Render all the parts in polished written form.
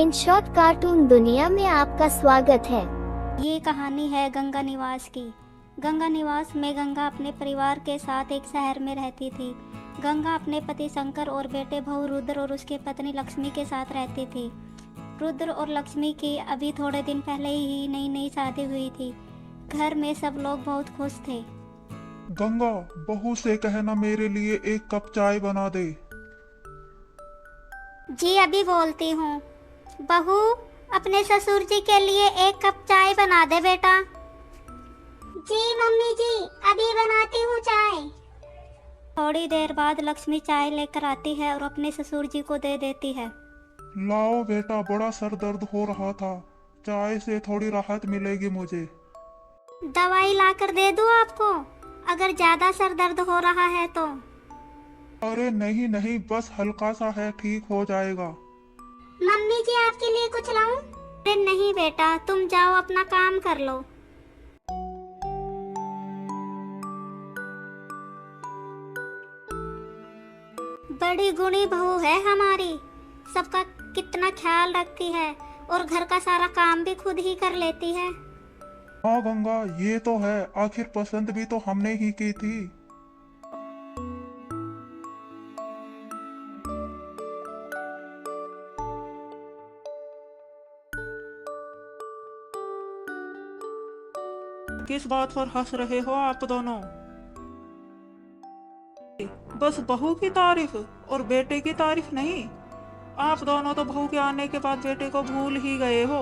In short cartoon दुनिया में आपका स्वागत है। ये कहानी है गंगा निवास की। गंगा निवास में गंगा अपने परिवार के साथ एक शहर में रहती थी। गंगा अपने पति शंकर और बेटे भाऊ रुद्र और उसकी पत्नी लक्ष्मी के साथ रहती थी। रुद्र और लक्ष्मी की अभी थोड़े दिन पहले ही नई नई शादी हुई थी। घर में सब लोग बहुत खुश थे। गंगा, बहू से कहना मेरे लिए एक कप चाय बना दे। जी अभी बोलती हूँ। बहू, अपने ससुर जी के लिए एक कप चाय बना दे बेटा। जी मम्मी जी, अभी बनाती हूँ चाय। थोड़ी देर बाद लक्ष्मी चाय लेकर आती है और अपने ससुर जी को दे देती है। लाओ बेटा, बड़ा सर दर्द हो रहा था, चाय से थोड़ी राहत मिलेगी मुझे। दवाई लाकर दे दूँ आपको, अगर ज्यादा सर दर्द हो रहा है तो? अरे नहीं नहीं, बस हल्का सा है, ठीक हो जाएगा। मम्मी जी, आपके लिए कुछ लाऊं? अरे नहीं बेटा, तुम जाओ अपना काम कर लो। बड़ी गुणी बहू है हमारी, सबका कितना ख्याल रखती है और घर का सारा काम भी खुद ही कर लेती है। हाँ गंगा, ये तो है, आखिर पसंद भी तो हमने ही की थी। किस बात पर हंस रहे हो आप दोनों? बस बहू की तारीफ और बेटे की तारीफ नहीं। आप दोनों तो बहू के आने के बाद बेटे को भूल ही गए हो।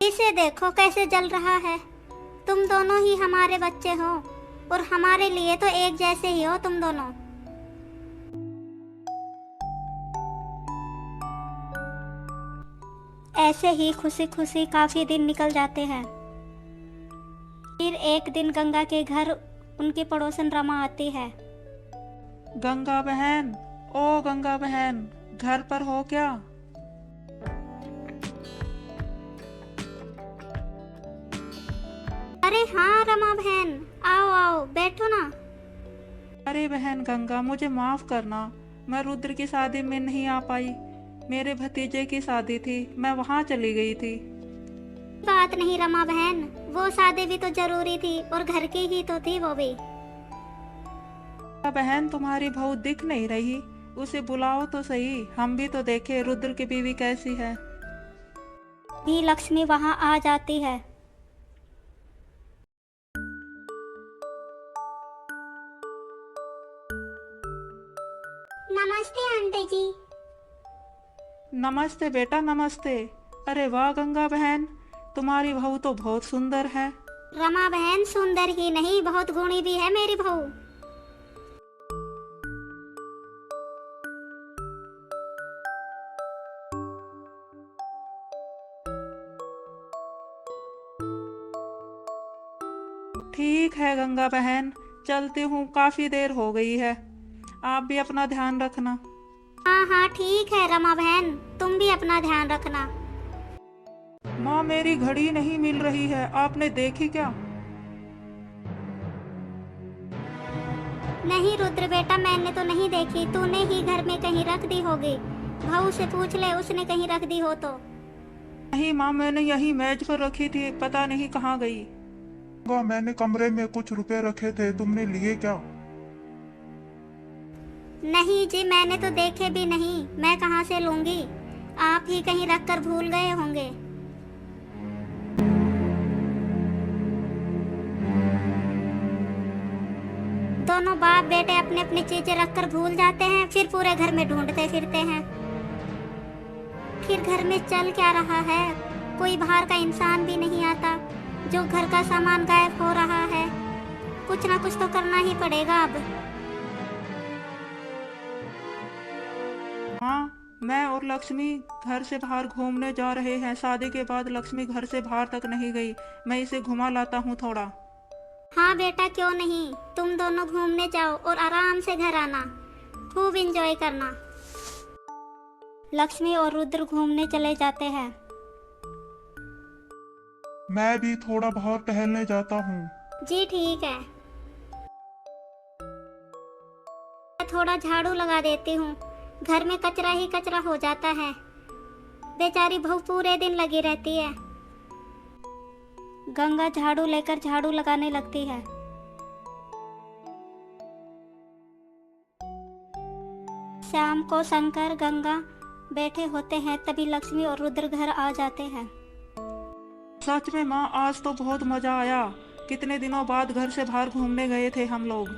इसे देखो कैसे जल रहा है। तुम दोनों ही हमारे बच्चे हो और हमारे लिए तो एक जैसे ही हो तुम दोनों। ऐसे ही खुशी खुशी काफी दिन निकल जाते हैं। फिर एक दिन गंगा के घर उनकी पड़ोसन रमा आती है। गंगा बहन, ओ गंगा बहन, घर पर हो क्या? अरे हाँ रमा बहन, आओ आओ बैठो ना। अरे बहन गंगा, मुझे माफ करना, मैं रुद्र की शादी में नहीं आ पाई। मेरे भतीजे की शादी थी, मैं वहाँ चली गई थी। बात नहीं रमा बहन, वो शादी भी तो जरूरी थी और घर की ही तो थी वो भी। बहन, तुम्हारी बहू दिख नहीं रही, उसे बुलाओ तो सही, हम भी तो देखे रुद्र की बीवी कैसी है। भी लक्ष्मी वहाँ आ जाती है। नमस्ते आंटी जी। नमस्ते बेटा, नमस्ते। अरे वाह गंगा बहन, तुम्हारी बहू तो बहुत सुंदर है। रमा बहन सुंदर ही नहीं, बहुत गुणी भी है मेरी बहू। ठीक है गंगा बहन, चलती हूँ, काफी देर हो गई है। आप भी अपना ध्यान रखना। हाँ हाँ ठीक है रमा बहन, तुम भी अपना ध्यान रखना। माँ, मेरी घड़ी नहीं मिल रही है, आपने देखी क्या? नहीं रुद्र बेटा, मैंने तो नहीं देखी, तूने ही घर में कहीं रख दी होगी। बहू से पूछ ले, उसने कहीं रख दी हो तो। नहीं माँ, मैंने यही मेज पर रखी थी, पता नहीं कहाँ गई। मैंने कमरे में कुछ रुपए रखे थे, तुमने लिए क्या? नहीं जी, मैंने तो देखे भी नहीं, मैं कहाँ से लूंगी, आप ही कहीं रख कर भूल गए होंगे। दोनों बाप बेटे अपने अपनी चीजें रखकर भूल जाते हैं, फिर पूरे घर में ढूंढते फिरते हैं। फिर घर में चल क्या रहा है, कोई बाहर का इंसान भी नहीं आता, जो घर का सामान गायब हो रहा है। कुछ ना कुछ तो करना ही पड़ेगा अब। हाँ, मैं और लक्ष्मी घर से बाहर घूमने जा रहे हैं। शादी के बाद लक्ष्मी घर से बाहर तक नहीं गई, मैं इसे घुमा लाता हूँ थोड़ा। हाँ बेटा, क्यों नहीं, तुम दोनों घूमने जाओ और आराम से घर आना, खूब एंजॉय करना। लक्ष्मी और रुद्र घूमने चले जाते हैं। मैं भी थोड़ा बाहर टहलने जाता हूँ। जी ठीक है। मैं थोड़ा झाड़ू लगा देती हूँ, घर में कचरा ही कचरा हो जाता है। बेचारी बहू पूरे दिन लगी रहती है। गंगा झाड़ू लेकर झाड़ू लगाने लगती है। शाम को शंकर गंगा बैठे होते हैं, तभी लक्ष्मी और रुद्र घर आ जाते हैं। सच में माँ, आज तो बहुत मजा आया। कितने दिनों बाद घर से बाहर घूमने गए थे हम लोग।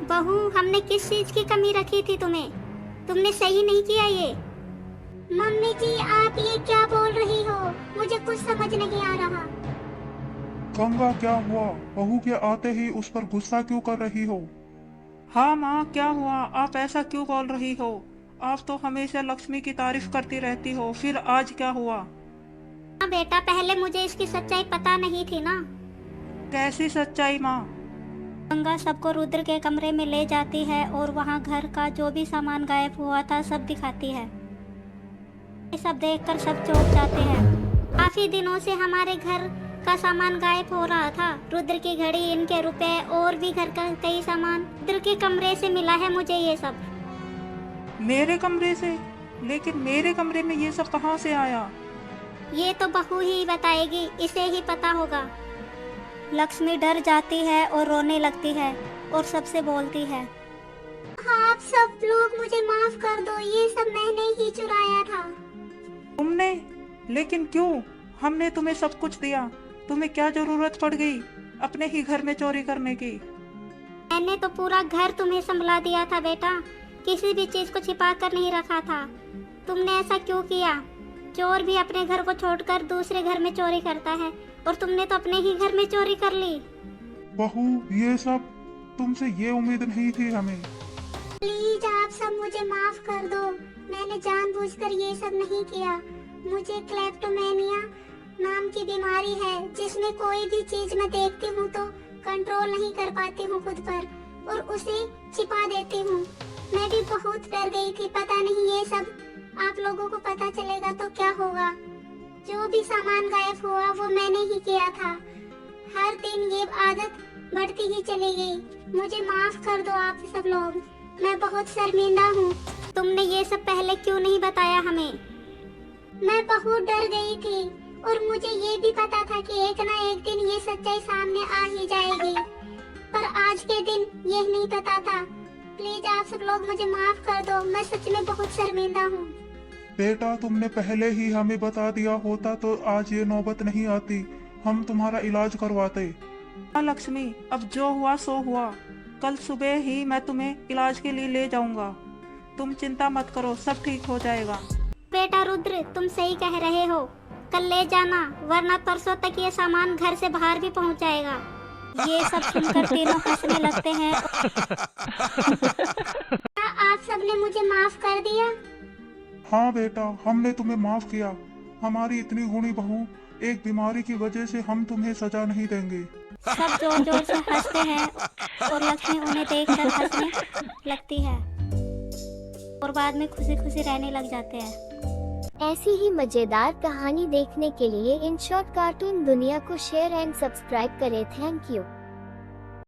बहू, हमने किस चीज की कमी रखी थी तुम्हें? तुमने सही नहीं किया ये। मम्मी जी, आप ये क्या बोल रही हो? मुझे कुछ समझ नहीं आ रहा। गंगा, क्या हुआ? बहू के आते ही उस पर गुस्सा क्यों कर रही हो? हाँ माँ, क्या हुआ? आप ऐसा क्यों बोल रही हो? आप तो हमेशा लक्ष्मी की तारीफ करती रहती हो, फिर आज क्या हुआ? हाँ बेटा, पहले मुझे इसकी सच्चाई पता नहीं थी ना। कैसी सच्चाई माँ? गंगा सबको रुद्र के कमरे में ले जाती है और वहाँ घर का जो भी सामान गायब हुआ था सब दिखाती है। ये सब देखकर सब चौंक जाते हैं। काफी दिनों से हमारे घर का सामान गायब हो रहा था। रुद्र की घड़ी, इनके रुपए और भी घर का कई सामान रुद्र के कमरे से मिला है मुझे ये सब। मेरे कमरे से? लेकिन मेरे कमरे में ये सब कहाँ से आया? ये तो बहू ही बताएगी, इसे ही पता होगा। लक्ष्मी डर जाती है और रोने लगती है और सबसे बोलती है, आप सब लोग मुझे माफ कर दो, ये सब मैंने ही चुराया था। तुमने? लेकिन क्यों? हमने तुम्हें सब कुछ दिया, तुम्हें क्या जरूरत पड़ गई अपने ही घर में चोरी करने की? मैंने तो पूरा घर तुम्हें संभला दिया था बेटा, किसी भी चीज को छिपा कर नहीं रखा था। तुमने ऐसा क्यों किया? चोर भी अपने घर को छोड़कर दूसरे घर में चोरी करता है और तुमने तो अपने ही घर में चोरी कर ली। बहू, ये सब तुमसे ये उम्मीद नहीं थी हमें। प्लीज आप सब मुझे माफ कर दो, मैंने जानबूझकर ये सब नहीं किया। मुझे क्लेप्टोमेनिया नाम की बीमारी है, जिसमें कोई भी चीज मैं देखती हूँ तो कंट्रोल नहीं कर पाती हूँ खुद पर और उसे छिपा देती हूँ। मैं भी बहुत डर गई थी, पता नहीं ये सब आप लोगों को पता चलेगा तो क्या होगा। जो भी सामान गायब हुआ वो मैंने ही किया था। हर दिन ये आदत बढ़ती ही चली गई। मुझे माफ कर दो आप सब लोग, मैं बहुत शर्मिंदा हूँ। तुमने ये सब पहले क्यों नहीं बताया हमें? मैं बहुत डर गई थी और मुझे ये भी पता था कि एक ना एक दिन ये सच्चाई सामने आ ही जाएगी, पर आज के दिन ये नहीं पता था। प्लीज आप सब लोग मुझे माफ कर दो, मैं सच में बहुत शर्मिंदा हूँ। बेटा, तुमने पहले ही हमें बता दिया होता तो आज ये नौबत नहीं आती, हम तुम्हारा इलाज करवाते। हाँ लक्ष्मी, अब जो हुआ सो हुआ। कल सुबह ही मैं तुम्हें इलाज के लिए ले जाऊंगा, तुम चिंता मत करो, सब ठीक हो जाएगा। बेटा रुद्र, तुम सही कह रहे हो, कल ले जाना, वरना परसों तक ये सामान घर से बाहर भी पहुंच जाएगा। ये सब सुनकर तीनों हंसने लगते हैं। क्या आप सबने मुझे माफ कर दिया? हाँ बेटा, हमने तुम्हें माफ किया। हमारी इतनी गुणी बहू, एक बीमारी की वजह से हम तुम्हें सजा नहीं देंगे। सब जोर जोर से हंसते हैं और लक्ष्मी उन्हें देखकर हंसने लगती है और बाद में खुशी खुशी रहने लग जाते हैं। ऐसी ही मजेदार कहानी देखने के लिए इन शॉर्ट कार्टून दुनिया को शेयर एंड सब्सक्राइब करें। Thank you.